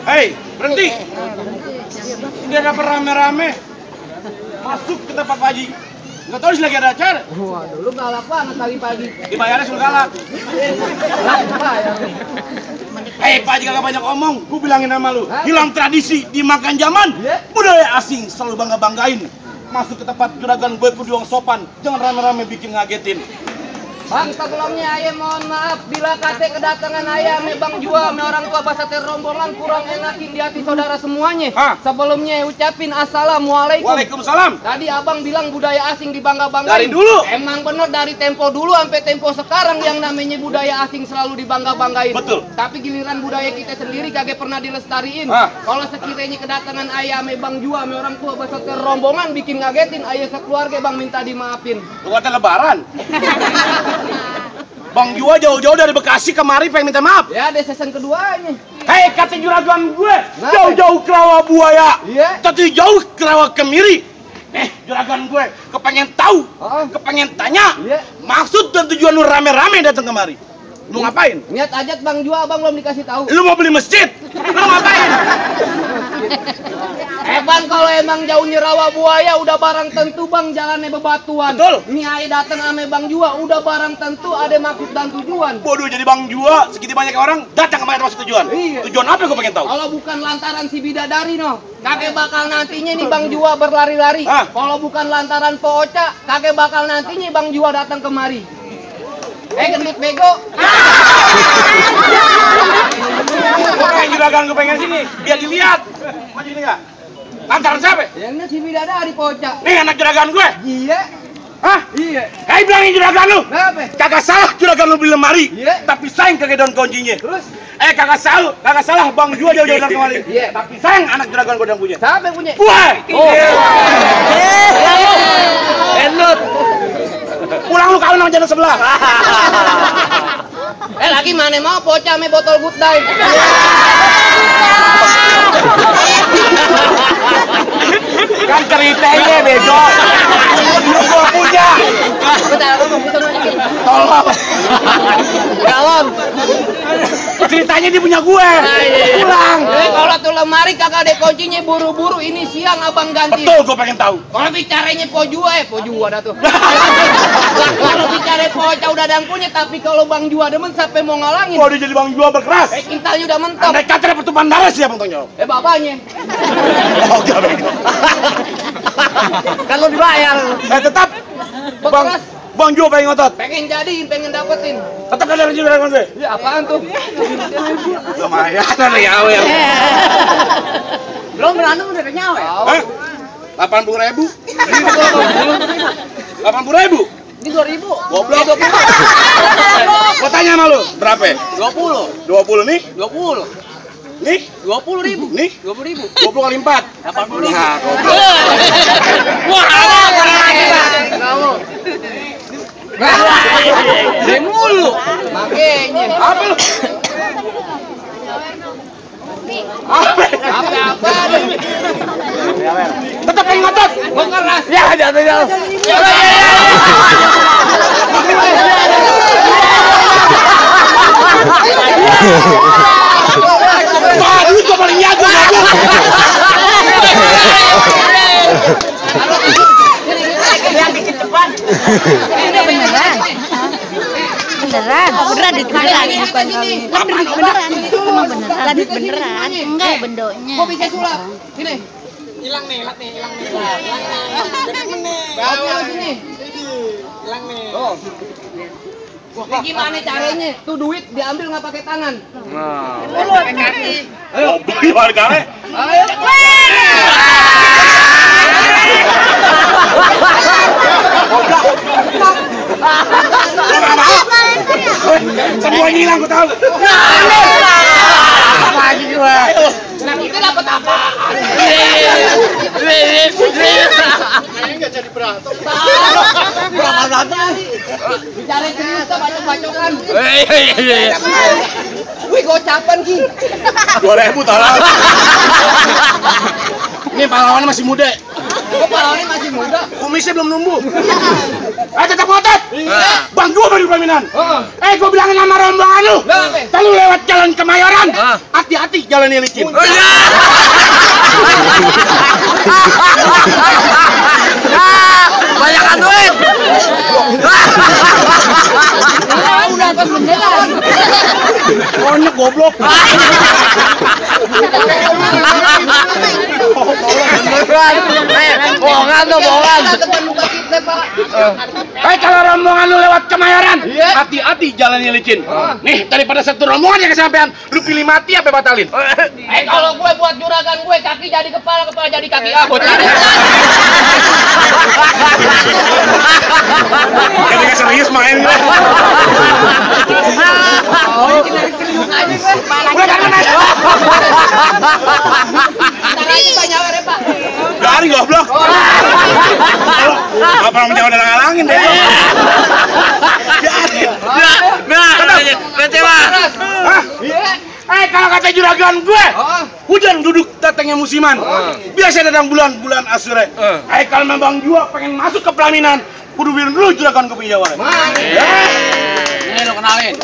Hei, berhenti. Ini ada rame-rame masuk ke tempat Pak Haji. Nggak tahu sih lagi ada acara. Waduh, lu galak banget pagi-pagi. Dibayarnya suruh galak. Hei, Pak Haji kagak banyak omong. Gue bilangin sama lu. Hilang tradisi, dimakan zaman. Budaya asing selalu bangga-banggain. Masuk ke tempat juragan gue kudu yang sopan. Jangan rame-rame bikin ngagetin. Bang, sebelumnya ayah mohon maaf bila kate kedatangan ayah me Bang Jua me orang tua basater rombongan kurang enakin di hati saudara semuanya. Sebelumnya ucapin assalamualaikum. Waalaikumsalam. Tadi abang bilang budaya asing dibangga-banggain. Dari dulu. Emang bener dari tempo dulu sampai tempo sekarang yang namanya budaya asing selalu dibangga-banggain. Betul. Tapi giliran budaya kita sendiri kagak pernah dilestariin. Kalau sekiranya kedatangan ayah me Bang Jua me orang tua basater rombongan bikin ngagetin, ayah sekeluarga Bang minta dimaafin. Lu kata lebaran. Bang Jua jauh-jauh dari Bekasi kemari pengen minta maaf. Ya, ada season keduanya. Hei, kata juragan gue, jauh-jauh ke Rawa Buaya. Iya. Tapi jauh ke Rawa Kemiri. Juragan gue, kepengen tahu, kepengen tanya, maksud dan tujuan lu rame-rame datang kemari. Lu ngapain? Niat ajat Bang Jua, abang belum dikasih tahu. Lu mau beli masjid? Lu ngapain? Bang, kalau emang jauhnya Rawa Buaya udah barang tentu Bang jalannya bebatuan. Betul. Nih ayah datang ame Bang Jua udah barang tentu ada maksud dan tujuan. Bodoh jadi Bang Jua, segitu banyak orang datang kemari maksud tujuan. Iya. Tujuan apa gue pengen tahu? Kalau bukan lantaran si bidadari noh, kakek bakal nantinya nih Bang Jua berlari-lari. Kalau bukan lantaran Po Oca, kakek bakal nantinya Bang Jua datang kemari. Gendut bego. Gue pengen juragan gue pengen sini, biar dilihat. Maju ini enggak? Lantaran siapa? Yang si bidadari Po Oca. Nih anak juragan gue. Iya. Hah? Iya. Hei, bilangin juragan lu. Kenapa? Kagak salah juragan lu beli lemari. Iya. Tapi sayang kagak daun kuncinya. Terus? Kagak salah Bang Jua jauh-jauh datang kemari. Iya. Tapi sayang anak juragan gue yang punya. Siapa yang punya? Gue. Gendut. Pulang lu kawin sama janda sebelah. Lagi mana mau Po Oca ame botol good time. Kan ceritanya bego. Gue punya. Bentar, aku bisa nunjukin. Tolong. Galon. Ceritanya dia punya gue. Pulang. Kalau tuh lemari kagak ada kuncinya buru-buru ini siang abang ganti. Betul, gue pengen tahu. Kalau bicaranya Po Jua dah tuh. Kalau bicara Po Oca udah ada yang punya, tapi kalau Bang Jua demen sampai mau ngalangin. Gua udah jadi Bang Jua berkeras. Kintalnya udah mentok. Andai kata ada pertumpahan darah siapa yang tanggung jawab? Bapaknya. Oh, enggak bego. Kan lo dibayar. Tetap Berkeras. Bang Jua pengen ngotot. Pengen jadiin, pengen dapetin. Tetap ada rezeki dari gue. Ya apaan tuh? Lumayan ada nyawa ya. Belum berantem udah ada nyawa. 80.000. 80.000. Ini 2.000. Goblok. Gua tanya sama lu, berapa? 20. 20 nih? 20. Nih? 20.000. Nih? 20.000. 20 kali 4. 80.000. Nah, goblok. Wah, kurang lagi, Bang. Kamu. Deng mulu. Makanya. Apa lu? Apa? Tetap pengen ngotot. Mau keras. Ya, jatuh. Aduh, gua paling jago. Yang dikit cepat. Ini beneran. Beneran beneran bukan kali. Beneran. Emang beneran. Beneran. Enggak bendonya. Kok bisa sulap? Sini. Hilang nih. Bawa sini. Hilang nih. Oh. Ini gimana caranya? Tuh duit diambil nggak pakai tangan. Pakai kaki. Ayo, beli warga. Ayo. Semuanya hilang, gue tahu. Lagi gua. Nah, itu dapat apa? Kayaknya nggak jadi berantem. Berapa bicara serius tuh bacok-bacokan. Wih, gocapan Ki. 2.000 tolong. Ini pahlawannya masih muda. Kok pahlawannya masih muda? Kumisnya belum numbuh. Tetap ngotot. Bang Jua baru pelaminan. Gue bilangin sama rombongan lu. Kalau lewat jalan Kemayoran, hati-hati jalannya licin. Banyakan duit. Udah pas menjelang. Konyek goblok. Bohongan tuh, bohongan. Kalau rombongan lu lewat Kemayoran, hati-hati jalannya licin. Nih, daripada satu rombongan yang kesampean, lu pilih mati apa batalin? Kalau gue buat juragan gue, kaki jadi kepala, kepala jadi kaki. Jadi gak serius main gue. Dari goblok. Apa yang menjawab dan ngalangin deh. Kalau kata juragan gue, hujan duduk datangnya musiman. Biasa datang bulan-bulan asure. Kalau memang Jua pengen masuk ke pelaminan, kudu bilang dulu juragan gue punya Jawara. Ini lo kenalin.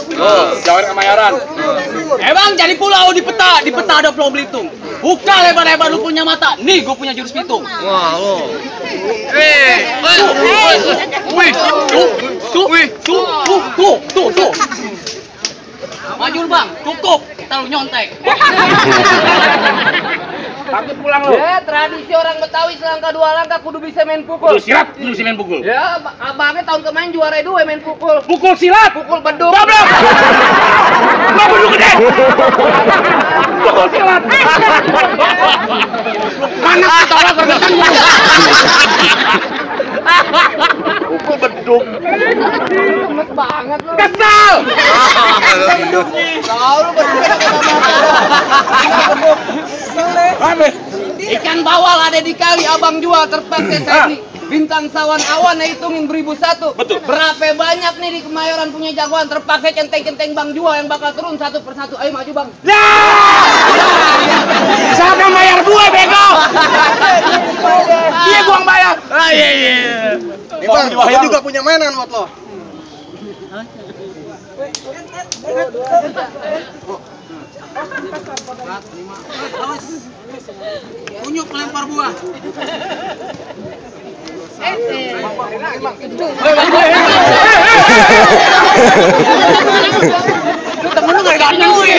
Jawara Kemayoran. Emang jadi pulau di peta ada Pulau Belitung. Buka lebar-lebar lu punya mata. Nih gue punya jurus pitung. Wah lo. Tuh. Maju bang, cukup. Kita lu nyontek. Takut pulang lo. Ya, tradisi orang Betawi selangkah dua langkah kudu bisa main pukul. Silat, kudu bisa main pukul. Ya, abangnya tahun kemarin juara 2 main pukul. Pukul silat, Pukul beduk. goblok. Lo beduk gede. Pukul silat. Mana ketolak kergetan gua. Pukul beduk. Gemes banget lu. Kesal. Tahu lu beduk. Apa? Ikan bawal ada di kali abang jual terpakai teknik. Bintang sawan awan hitungin beribu satu. Betul. Berapa banyak nih di Kemayoran punya jagoan terpakai centeng-centeng bang jual yang bakal turun satu persatu. Ayo maju bang. Ya! Siapa yang bayar gue, bego? Iya, gua yang bayar. Iya. Bang, saya juga punya mainan buat lo. Unyuk lempar buah. Temen lu gak datang gue.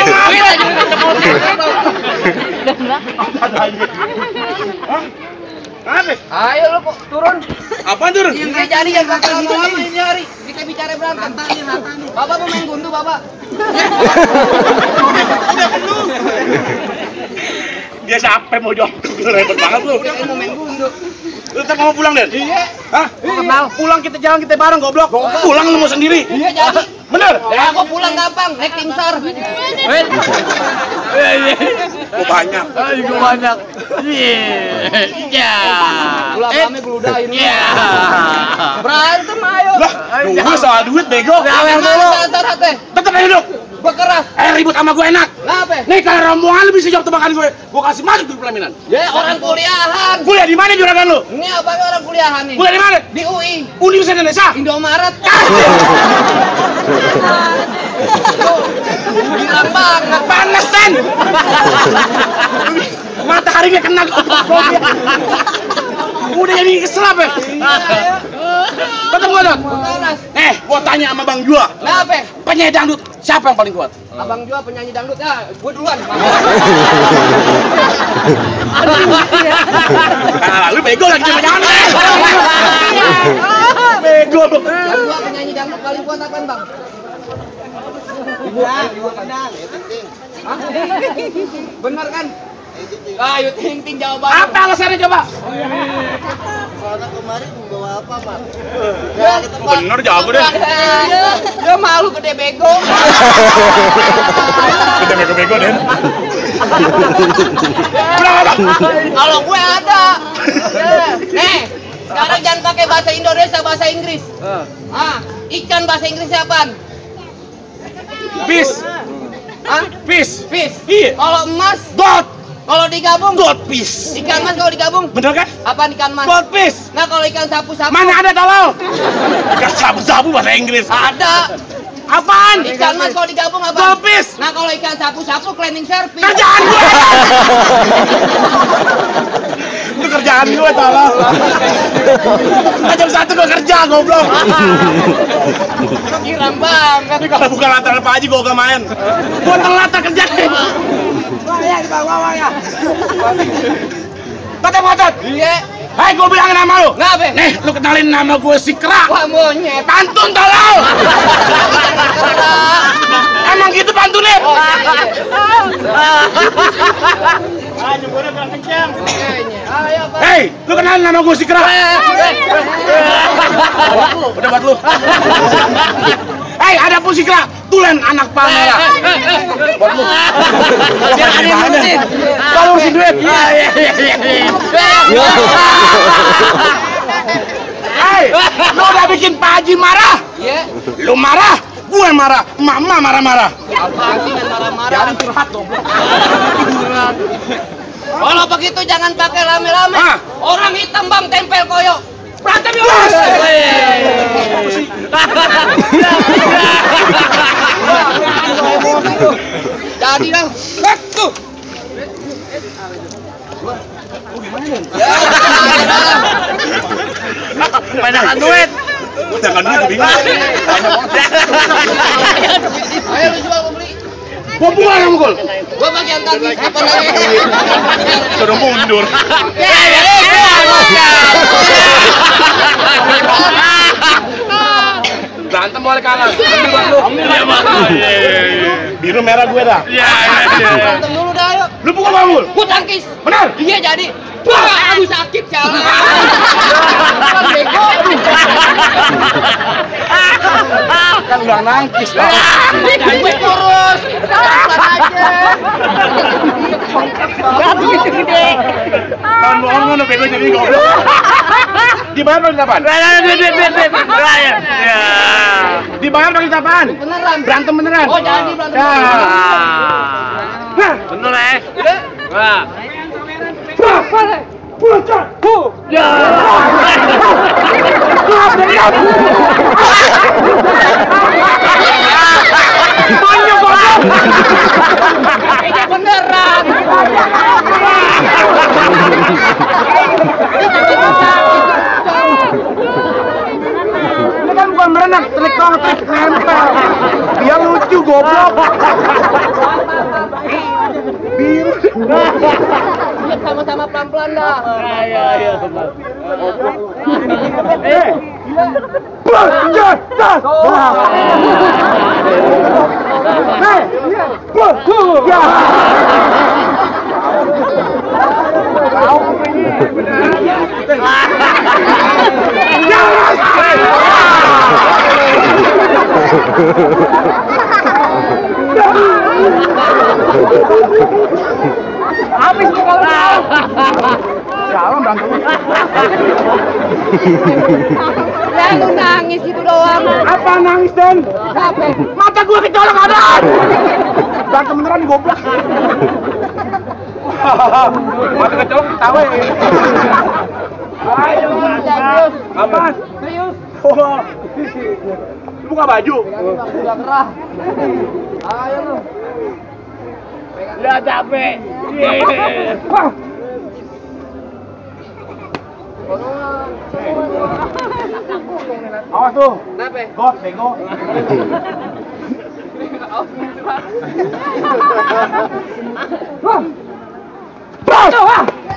Apa? Ayo lu kok turun. Apaan turun? Ini jadi yang bakal lama-lama ini hari. Kita bicara berantem. Bapak mau main gundu, Bapak. Dia capek mau jongkok, repot banget lu. Udah mau main gundu. Lu tetap mau pulang, Den? Iya. Hah? Kenal? Pulang kita jalan kita bareng, goblok. Pulang lu mau sendiri. Iya jadi. Bener? Ya aku pulang gampang, naik tim SAR. Oh, banyak. Iya. Pulang kami geludahin. Iya. Berantem ayo. Lah, gue soal duit, bego. Tetep aja duduk. Bekeras. Ribut sama gue enak. Kenapa? Nih kalau rombongan lu bisa jawab tebakan gue kasih masuk di pelaminan. Ya orang kuliahan. Kuliah di mana juragan lu? Ini abangnya orang kuliahan nih. Kuliah di mana? Di UI. Universitas Indonesia. Indomaret. Bilang banget. Panas, Den. Mataharinya kena. Udah jadi kesel apa? Ketemu dong. Gua tanya sama Bang Jua. Kenapa? Penyanyi dangdut siapa yang paling kuat? Abang Jua penyanyi dangdut ya, gue duluan. Lu bego lagi cuma jangan. Bego lu. Bang Jua penyanyi dangdut paling kuat apaan, Bang? Bener kan? Ayo ting-ting jawabannya. Apa alasannya coba? Soalnya kemarin membawa apa, Pak? Bener jawab deh. Dia malu gede bego. Kita bego-bego, Den. Kalau gue ada. Nih, sekarang jangan pakai bahasa Indonesia, bahasa Inggris. Ikan bahasa Inggrisnya apaan? Fish. Hah? Fish. Fish. Iya. Kalau emas, Gold. kalau digabung, Goldfish. ikan mas kalau digabung, Bener kan? apaan ikan mas? Goldfish. Nah kalau ikan sapu-sapu, Mana ada tolol? Ikan sabu-sabu bahasa Inggris. ada. Apaan? Ikan mas kalau digabung apa? Golpis. Nah kalau ikan sapu-sapu cleaning service. Kerjaan gue. Itu kerjaan gue salah. Jam 1 gue kerja goblok. Girang banget. Tapi kalau bukan lantaran Pak Haji gue gak main. Gue telat kerja nih. Wah ya di bawah ya. Ngotot. Iya. Hai, gue bilangin nama lu. Ngapain? Nih, lu kenalin nama gue si Kera. Wah monyet. Pantun tolong. Emang gitu pantunnya? Hei, lu kenalin nama gue si Kera. Udah buat lu. Hei, ada pun si Kera. Tulen anak Palmera. Buat lu. Biar ada yang ngurusin. Kalau ngurusin duit. Hei, lu udah bikin Pak Haji marah. Iya. Lu marah, gue marah, mama marah-marah. Apaan sih main marah-marah? Jangan curhat dong. Kalau begitu jangan pakai rame-rame. Hah? Orang hitam bang tempel koyo. Berantem yuk. Jadi dong. Tuh. Banyakan duit. Jangan duit bingung. Ayo lu jual gue beli. Gua buang yang mukul. Gua bagian kaki apa lagi? Sudah mundur. Berantem boleh kalah. Biru merah gue dah. Berantem dulu dah yuk. Lu pukul bangul. Gua tangkis. Benar. Iya jadi. Wah, aduh sakit salah. Kan bego. Kan udah nangkis lah. Badan gue kurus. Tahun bohong lu bego jadi goblok. Dibayar pakai apaan? Dibayar pakai apaan? Beneran. Berantem beneran. Oh jadi berantem. Bener ya? Wah. Ini beneran. Ini kan bukan berenang, trik nempel. Dia lucu goblok. Biru. Lihat sama-sama pelan-pelan dah. Habis kalau jalan berantem. Lah lu nangis itu doang. Apa nangis Den? Apa? Mata gua kecolok ada. Berantem beneran goblok. Mata kecolok ketawa ya. Ayo, serius. apaan? Serius. Oh. Buka baju. Udah gerah. Ayo lu. Udah capek. Awas tuh. Kenapa? Got, bego.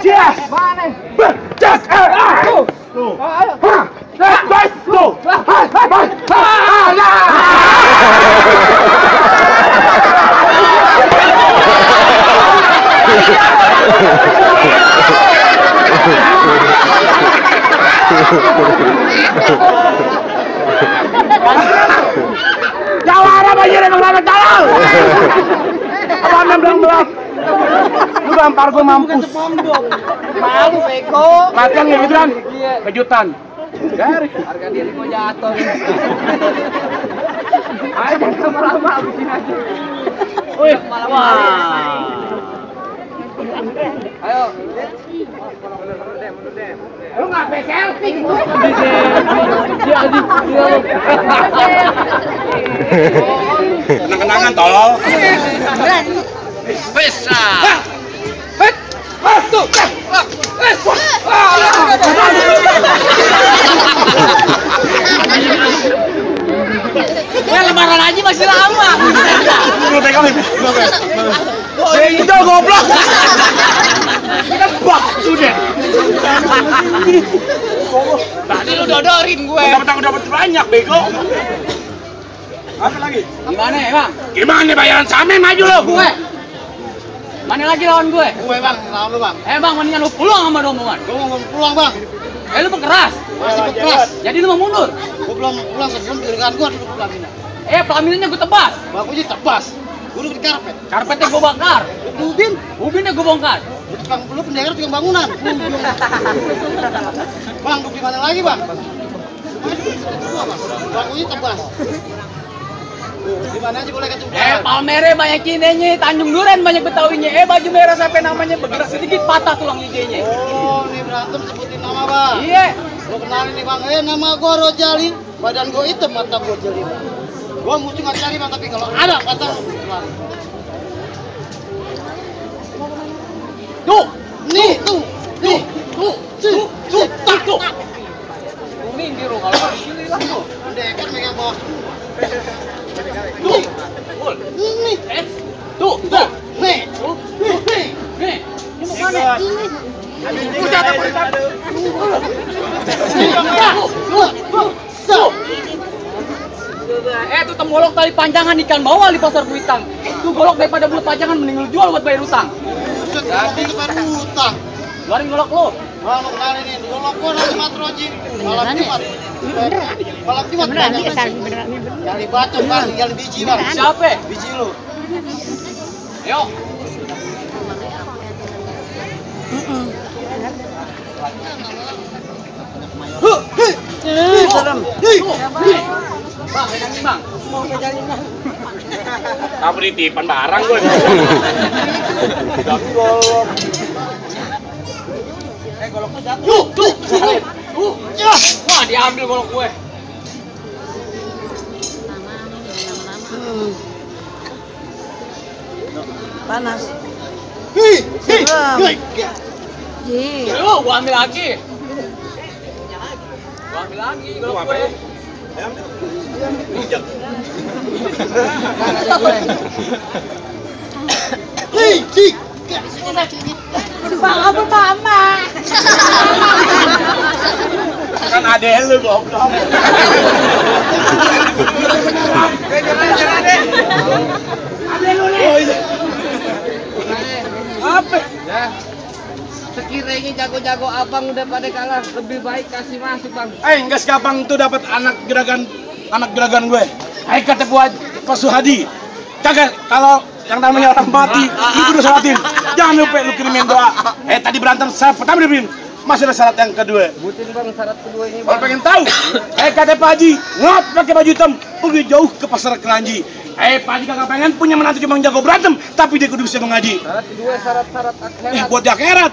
Yes. Mana? Just tuh. Tuh. Ayo. Guys, tuh. Jawara banjir emang lama jalan. Abang belak. Lu gampar gua mampus. Malu bego. Latihan ya gitu kan? Kejutan. Dari Harga diri gua jatuh. ayo lama-lama habisin aja. Wih, wah. Ayo. Lu ngapain selfie? Dia Kenang-kenangan tolol. Beneran. Bisa. Lebaran aja masih lama. Lu pegang ini. Itu goblok. Kita bak sudah. Tadi lu dodorin gue. Dapat banyak bego. Apa lagi? Gimana ya, Bang? Gimana bayaran Same maju lo? Gue. Mana lagi lawan gue? Gue bang, lawan lu bang. Bang, mendingan lu pulang sama rombongan. Gue mau pulang bang. Lu pekeras. Masih keras. Jadi lu mau mundur. Gue belum pulang sebelum juragan gue duduk pelaminan. Pelaminannya gue tebas. Bakunya tebas. Gue duduk di karpet. Karpetnya gue bakar. Di ubin. Ubinnya gue bongkar. Lu pendengar tukang bangunan. Bang, duduk di mana lagi bang? Bakunya tebas. Di mana aja boleh ketemu. Palmere banyak cinenya, Tanjung Duren banyak Betawinya. Baju merah sampai namanya bergerak sedikit patah tulang giginya. Oh, nih berantem sebutin nama bang. Iya. Gue kenalin nih bang. Nama gue Rojali. Badan gue hitam, mata gue jeli bang. Gue mesti nggak cari bang, tapi kalau ada kata Tuh, nih, tuh, tak. Lu minggir lu kalau di sini lah lu. Pendekar megang bawah. Tuh, Nih, tuh, nih, nih. Ini mau mana? Pusat apa pusat? Tuh tembolok tali panjangan ikan bawal di pasar Kuitang. Tuh golok daripada belut panjangan mending lu jual buat bayar utang. Buset, ngomongin ke baru utang. Keluarin golok lu. Bang, lu kenalin nih, golok gua nanti matroji. Malam Jumat. Malam Jumat. Beneran nih, beneran. Gali bacok bang, gali biji bang. Siapa? Biji lu. Yuk. Serem. Bang, ini bang. Kamu ditipan barang gue. Goloknya jatuh. Tuh. Wah, diambil golok gue. Panas. Gua ambil lagi. Golok gue. Bang, apa mama? Kan adek lu goblok. Apa? Ya. Sekiranya jago-jago abang udah pada kalah, lebih baik kasih masuk bang. Enggak segampang tuh dapat anak gerakan gue. Kata buat Pak Suhadi. Kagak kalau yang namanya orang mati, itu udah sholatin. Jangan lupa lu kirimin doa. Tadi berantem saya pertama dibikin. Masih ada syarat yang kedua. Butin bang, syarat kedua ini Kalau bang. pengen tahu, kata Pak Haji, ngot pakai baju hitam, pergi jauh ke pasar Keranji. Pak Haji kagak pengen punya menantu cuma jago berantem, tapi dia kudu bisa mengaji. Syarat kedua, syarat akhirat. Buat di akhirat.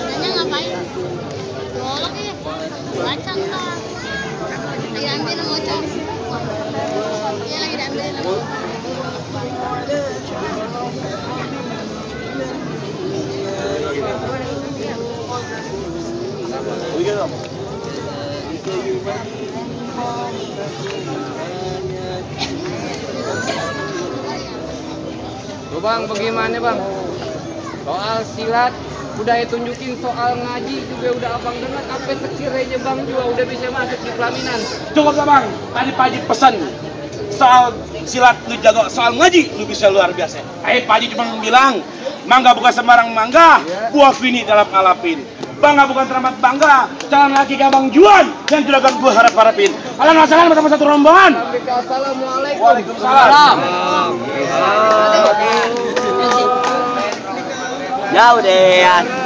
Nanya ngapain? Golok ya? Bacang lah. Lagi ambil sama Ocak. Iya, lagi diambilin sama Tuh bang, bagaimana bang? Soal silat Udah tunjukin soal ngaji juga udah abang dengar. Sampai sekiranya Bang Jua udah bisa masuk di pelaminan. Cukup lah bang, tadi Pak Haji pesan soal silat lu jago, soal ngaji lu bisa luar biasa. Pak Haji cuma bilang, mangga bukan sembarang mangga, buah vini dalam alapin. Bangga bukan teramat bangga, calon laki ke Bang Juan yang juragan gue harap-harapin. Alhamdulillah bersama satu rombongan. Assalamualaikum. Waalaikumsalam. Jauh deh ya.